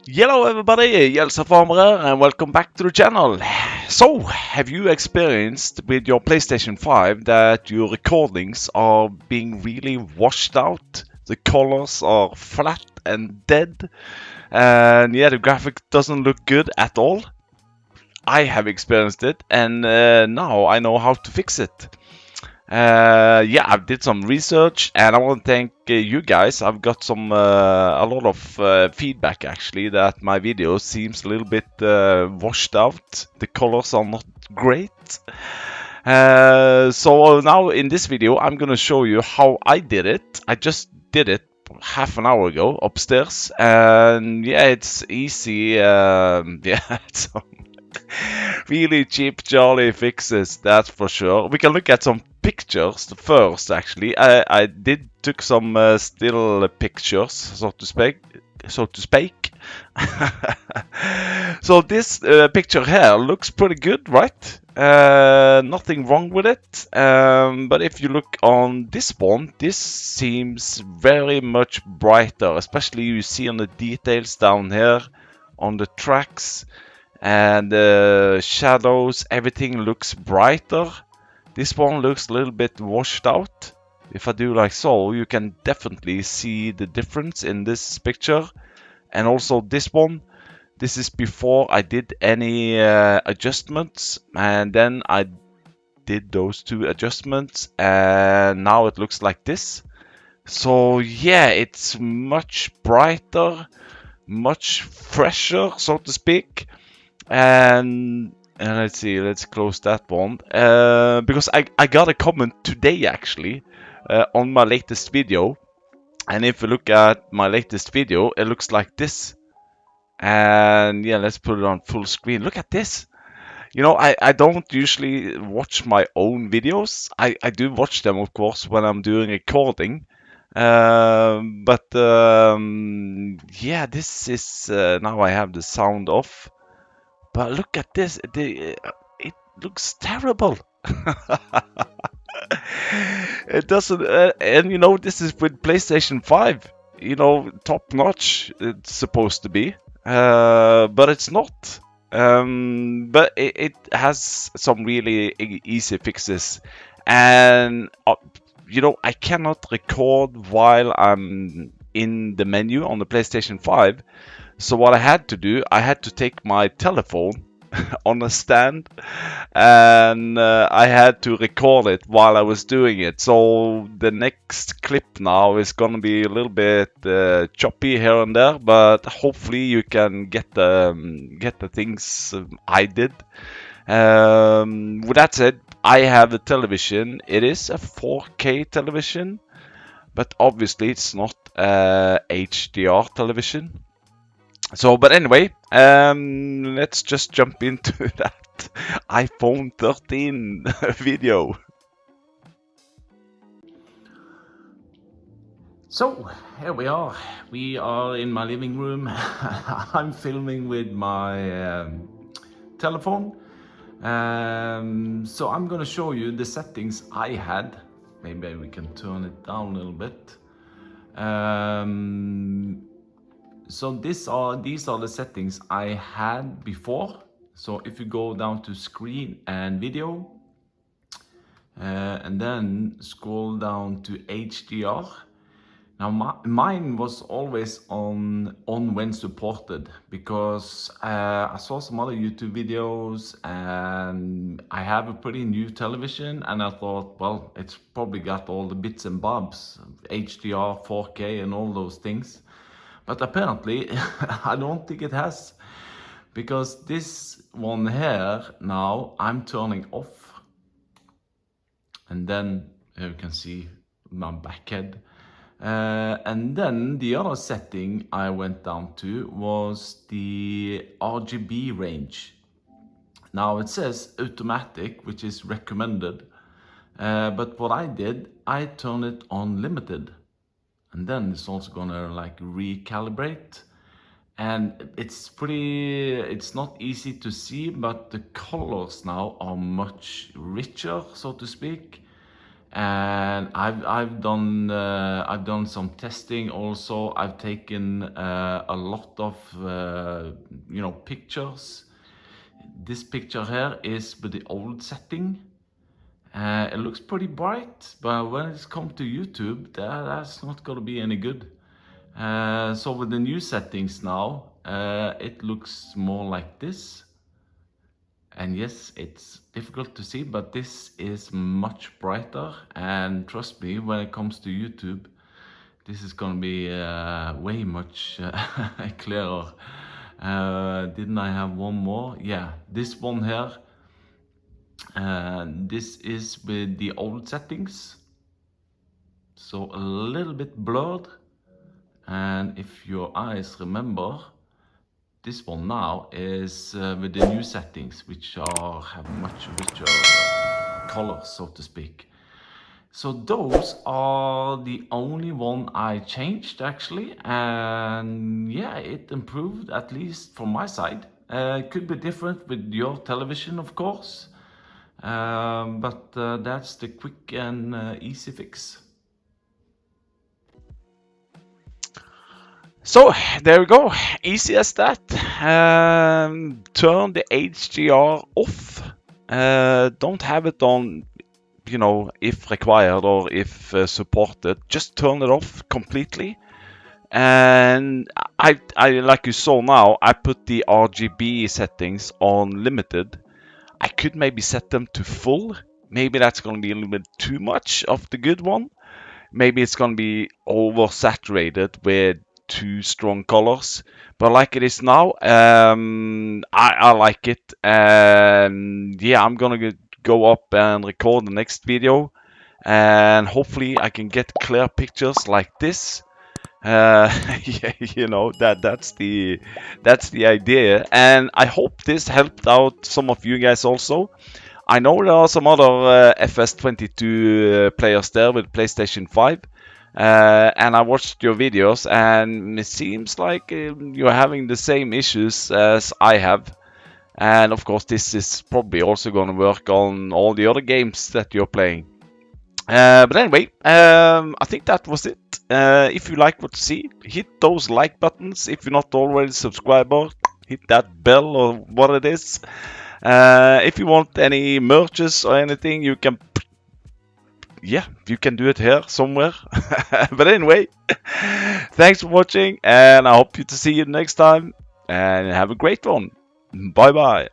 Hello everybody, Jelsa Farmer and welcome back to the channel. So, have you experienced with your PlayStation 5 that your recordings are being really washed out? The colors are flat and dead, and yeah, the graphic doesn't look good at all. I have experienced it, and now I know how to fix it. Yeah, I did some research, and I want to thank you guys. I've got a lot of feedback actually that my video seems a little bit washed out. The colors are not great. So now in this video, I'm gonna show you how I did it. I just did it half an hour ago upstairs, and yeah, it's easy. Yeah, it's really cheap, jolly fixes, that's for sure. We can look at some pictures first, actually. I did took some still pictures, so to speak. So to speak. So this picture here looks pretty good, right? Nothing wrong with it. But if you look on this one, this seems very much brighter, especially you see on the details down here on the tracks and shadows, everything looks brighter. This one looks a little bit washed out. If I do like so, you can definitely see the difference in this picture. And also this one, this is before I did any adjustments, and then I did those two adjustments, and now it looks like this. So yeah, it's much brighter, much fresher, so to speak. And let's see, let's close that one. Because I got a comment today actually on my latest video. And if you look at my latest video, it looks like this. And yeah, let's put it on full screen. Look at this. You know, I don't usually watch my own videos. I do watch them, of course, when I'm doing recording. But yeah, this is now I have the sound off. But look at this. It looks terrible. It doesn't. And you know, this is with PlayStation 5. You know, top notch. It's supposed to be. But it's not. But it has some really easy fixes. And, you know, I cannot record while I'm in the menu on the PlayStation 5. So what I had to do, I had to take my telephone on a stand, and I had to record it while I was doing it. So the next clip now is gonna be a little bit choppy here and there, but hopefully you can get the things I did. With that said, I have a television. It is a 4K television, but obviously it's not a HDR television. So, but anyway, let's just jump into that iPhone 13 video. So, here we are. We are in my living room. I'm filming with my telephone. So I'm gonna show you the settings I had. Maybe we can turn it down a little bit. So these are the settings I had before. So if you go down to screen and video, and then scroll down to HDR. Now mine was always on when supported, because I saw some other YouTube videos and I have a pretty new television, and I thought, well, it's probably got all the bits and bobs, HDR, 4K and all those things. But apparently I don't think it has, because this one here now I'm turning off, and then here you can see my back head. And then the other setting I went down to was the RGB range. Now it says automatic, which is recommended, but what I did, I turned it on limited, and then it's also gonna like recalibrate. And it's not easy to see, but the colors now are much richer, so to speak. and I've done some testing also. I've taken a lot of pictures. This picture here is with the old setting. It looks pretty bright, but when it's come to YouTube, that's not gonna be any good. So with the new settings now, it looks more like this. And yes, it's difficult to see, but this is much brighter. And trust me, when it comes to YouTube, this is gonna be way much clearer. Didn't I have one more? Yeah, this one here. This is with the old settings, so a little bit blurred. And if your eyes remember, this one now is with the new settings, which have much richer colors, so to speak. So those are the only one I changed actually, and yeah, it improved, at least from my side. It could be different with your television, of course, but that's the quick and easy fix. So there we go, easy as that. Turn the HDR off. Don't have it on, if required or if supported. Just turn it off completely. And I like you saw now, I put the RGB settings on limited. I could maybe set them to full. Maybe that's going to be a little bit too much of the good one. Maybe it's going to be oversaturated with too strong colors. But like it is now, I like it. And yeah, I'm going to go up and record the next video. And hopefully I can get clear pictures like this. Yeah, that's the idea, and I hope this helped out some of you guys also. I know there are some other FS22 players there with PlayStation 5, and I watched your videos, and it seems like you're having the same issues as I have. And of course, this is probably also going to work on all the other games that you're playing. But anyway, I think that was it. If you like what you see, hit those like buttons. If you're not already a subscriber, hit that bell or what it is. If you want any merches or anything, you can do it here somewhere. But anyway, thanks for watching, and I hope to see you next time. And have a great one. Bye bye.